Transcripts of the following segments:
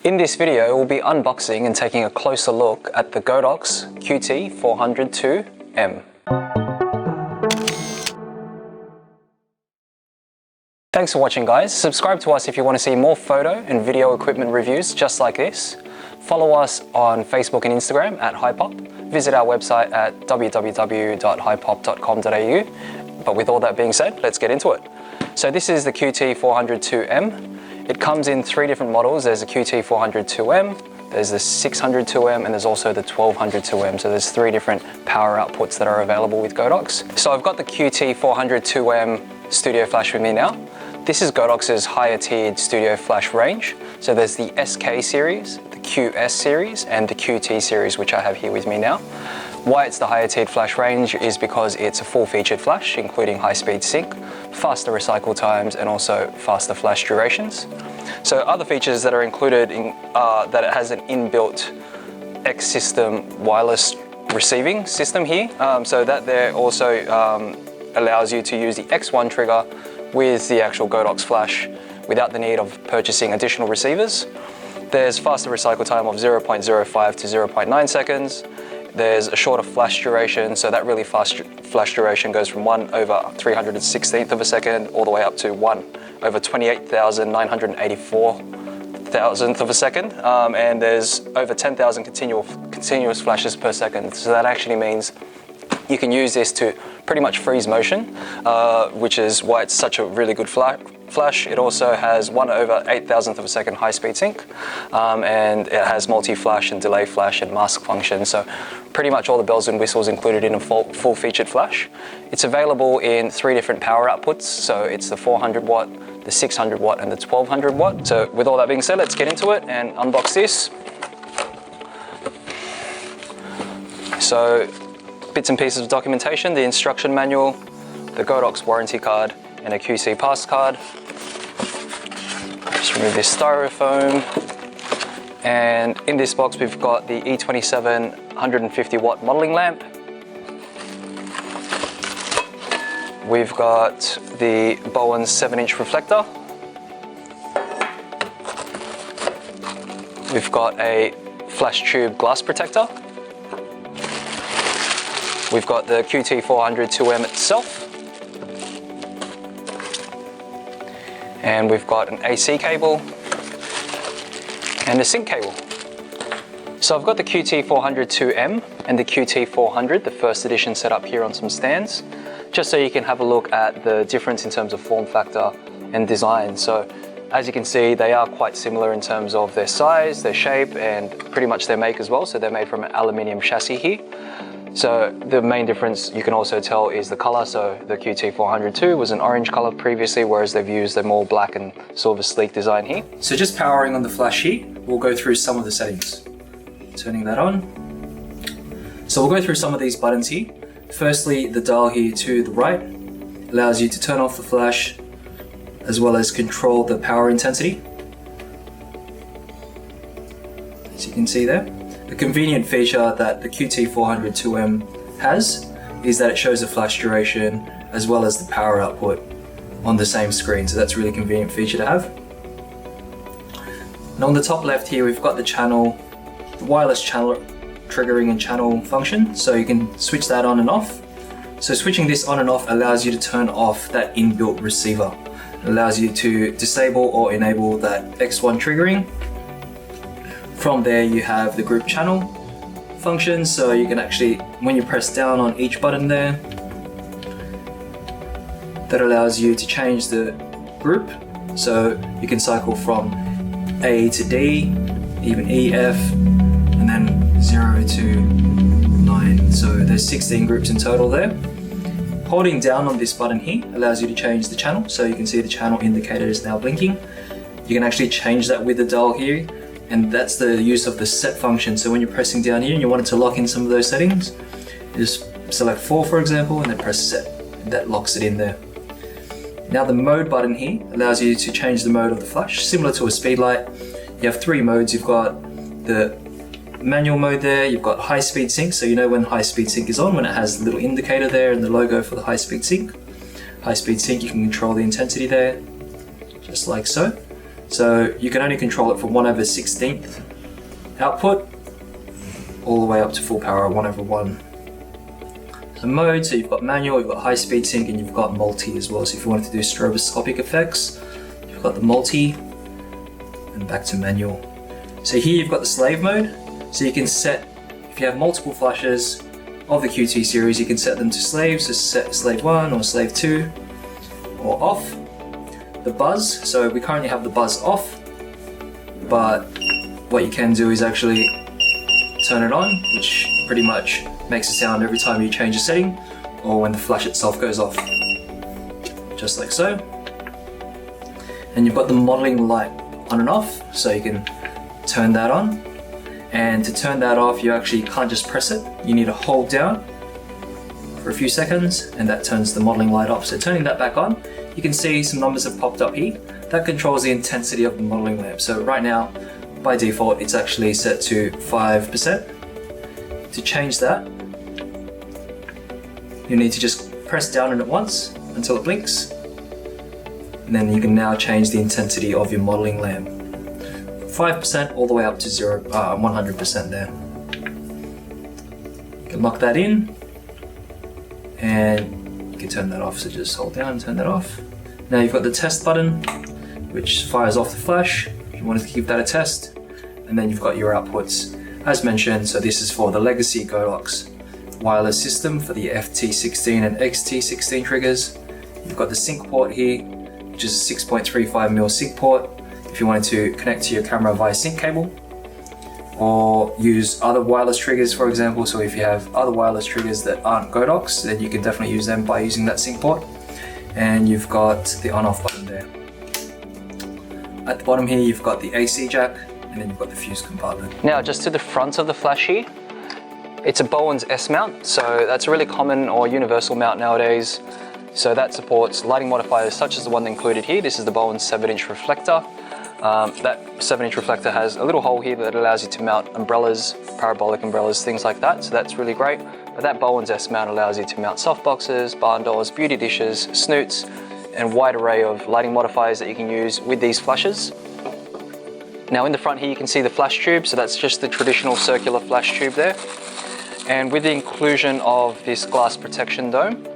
In this video, we'll be unboxing and taking a closer look at the Godox QT400IIM. Thanks for watching, guys. Subscribe to us if you want to see more photo and video equipment reviews just like this. Follow us on Facebook and Instagram at Hypop. Visit our website at www.hypop.com.au. But with all that being said, let's get into it. So this is the QT400IIM. It comes in three different models. There's a QT400IIM, there's the 600IIM, and there's also the 1200IIM. So there's three different power outputs that are available with Godox. So I've got the QT400IIM studio flash with me now. This is Godox's higher tiered studio flash range. So there's the SK series, the QS series, and the QT series, which I have here with me now. Why it's the higher tiered flash range is because it's a full featured flash, including high speed sync, faster recycle times, and also faster flash durations. So other features that are included in that it has an inbuilt X system wireless receiving system here. So that there also allows you to use the X1 trigger with the actual Godox flash without the need of purchasing additional receivers. There's faster recycle time of 0.05 to 0.9 seconds. There's a shorter flash duration, so that really fast flash duration goes from 1/316th of a second all the way up to 1/28,984 thousandth of a second. And there's over 10,000 continuous flashes per second. So that actually means you can use this to pretty much freeze motion, which is why it's such a really good flash. It also has 1/8,000th of a second high-speed sync, and it has multi-flash and delay flash and mask function. So pretty much all the bells and whistles included in a full-featured flash. It's available in three different power outputs. So it's the 400 watt, the 600 watt, and the 1200 watt. So with all that being said, let's get into it and unbox this. So bits and pieces of documentation, the instruction manual, the Godox warranty card, and a QC pass card. Just remove this styrofoam. And in this box, we've got the E27 150 watt modeling lamp. We've got the Bowen's 7-inch reflector. We've got a flash tube glass protector. We've got the QT400IIM itself. And we've got an AC cable and a sync cable. So I've got the QT400IIM and the QT400, the first edition, set up here on some stands, just so you can have a look at the difference in terms of form factor and design. So as you can see, they are quite similar in terms of their size, their shape, and pretty much their make as well. So they're made from an aluminium chassis here. So the main difference you can also tell is the color. So the QT400 was an orange color previously, whereas they've used a more black and silver sleek design here. So just powering on the flash here, we'll go through some of the settings. Turning that on. So we'll go through some of these buttons here. Firstly, the dial here to the right allows you to turn off the flash as well as control the power intensity. As you can see there. A convenient feature that the QT400IIM has is that it shows the flash duration as well as the power output on the same screen. So that's a really convenient feature to have. And on the top left here, we've got the channel, the wireless channel triggering and channel function. So you can switch that on and off. So switching this on and off allows you to turn off that inbuilt receiver. It allows you to disable or enable that X1 triggering. From there you have the group channel function, so you can actually, when you press down on each button there, that allows you to change the group. So you can cycle from A to D, even E, F, and then 0 to 9. So there's 16 groups in total there. Holding down on this button here allows you to change the channel. So you can see the channel indicator is now blinking. You can actually change that with the dial here. And that's the use of the set function. So when you're pressing down here and you wanted to lock in some of those settings, you just select 4 for example, and then press set. And that locks it in there. Now the mode button here allows you to change the mode of the flash, similar to a speed light. You have three modes. You've got the manual mode there, you've got high speed sync, so you know when high speed sync is on, when it has the little indicator there and the logo for the high speed sync. High speed sync, you can control the intensity there, just like so. So you can only control it from 1/16 output all the way up to full power 1/1. The mode, so you've got manual, you've got high speed sync, and you've got multi as well. So if you wanted to do stroboscopic effects, you've got the multi and back to manual. So here you've got the slave mode. So you can set, if you have multiple flashes of the QT series, you can set them to slaves. So set slave 1 or slave 2 or off. The buzz, so we currently have the buzz off, but what you can do is actually turn it on, which pretty much makes a sound every time you change a setting or when the flash itself goes off, just like so. And you've got the modeling light on and off, so you can turn that on. And to turn that off, you actually can't just press it, you need to hold down for a few seconds and that turns the modeling light off. So turning that back on, you can see some numbers have popped up here. That controls the intensity of the modeling lamp. So right now, by default, it's actually set to 5%. To change that, you need to just press down on it once until it blinks. And then you can now change the intensity of your modeling lamp. 5% all the way up to 100% there. You can lock that in and you can turn that off, so just hold down and turn that off. Now you've got the test button, which fires off the flash if you wanted to keep that a test. And then you've got your outputs. As mentioned, so this is for the legacy Godox wireless system for the FT16 and XT16 triggers. You've got the sync port here, which is a 6.35mm sync port if you wanted to connect to your camera via sync cable, or use other wireless triggers, for example. So if you have other wireless triggers that aren't Godox, then you can definitely use them by using that sync port. And you've got the on-off button there. At the bottom here, you've got the AC jack, and then you've got the fuse compartment. Now, just to the front of the flash here, it's a Bowens S mount, so that's a really common or universal mount nowadays. So that supports lighting modifiers such as the one included here. This is the Bowens 7-inch reflector. That 7-inch reflector has a little hole here that allows you to mount umbrellas, parabolic umbrellas, things like that. So that's really great. But that Bowens S mount allows you to mount softboxes, barn doors, beauty dishes, snoots, and a wide array of lighting modifiers that you can use with these flashes. Now in the front here you can see the flash tube, so that's just the traditional circular flash tube there. And with the inclusion of this glass protection dome,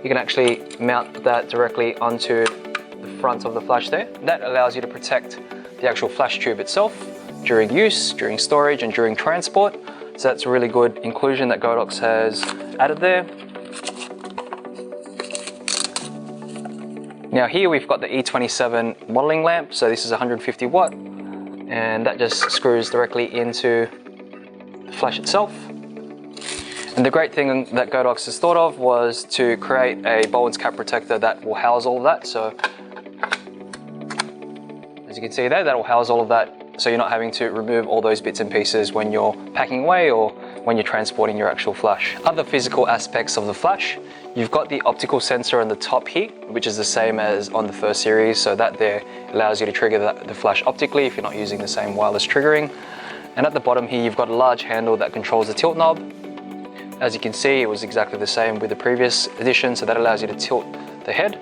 you can actually mount that directly onto the front of the flash there. That allows you to protect the actual flash tube itself during use, during storage, and during transport. So that's a really good inclusion that Godox has added there. Now here we've got the E27 modeling lamp, so this is 150 watt, and that just screws directly into the flash itself. And the great thing that Godox has thought of was to create a Bowens cap protector that will house all of that. So as you can see there, that will house all of that, so you're not having to remove all those bits and pieces when you're packing away or when you're transporting your actual flash. Other physical aspects of the flash, you've got the optical sensor on the top here, which is the same as on the first series. So that there allows you to trigger the flash optically if you're not using the same wireless triggering. And at the bottom here, you've got a large handle that controls the tilt knob. As you can see, it was exactly the same with the previous edition, so that allows you to tilt the head.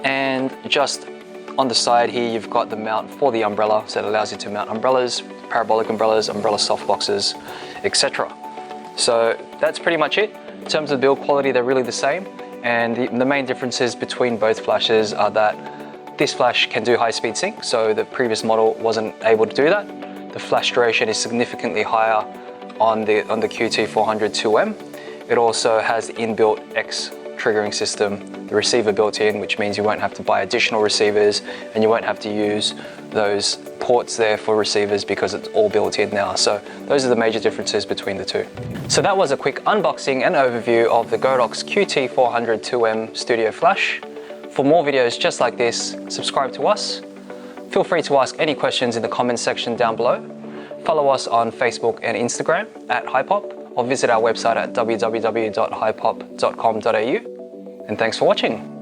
And just on the side here, you've got the mount for the umbrella, so it allows you to mount umbrellas, parabolic umbrellas, umbrella softboxes, etc. So that's pretty much it. In terms of build quality, they're really the same. And the main differences between both flashes are that this flash can do high-speed sync, so the previous model wasn't able to do that. The flash duration is significantly higher on the QT400IIM. It also has the inbuilt X triggering system, the receiver built in, which means you won't have to buy additional receivers and you won't have to use those ports there for receivers because it's all built in now. So those are the major differences between the two. So that was a quick unboxing and overview of the Godox QT400IIM Studio Flash. For more videos just like this, subscribe to us. Feel free to ask any questions in the comments section down below. Follow us on Facebook and Instagram at Hypop, or visit our website at www.hypop.com.au. And thanks for watching.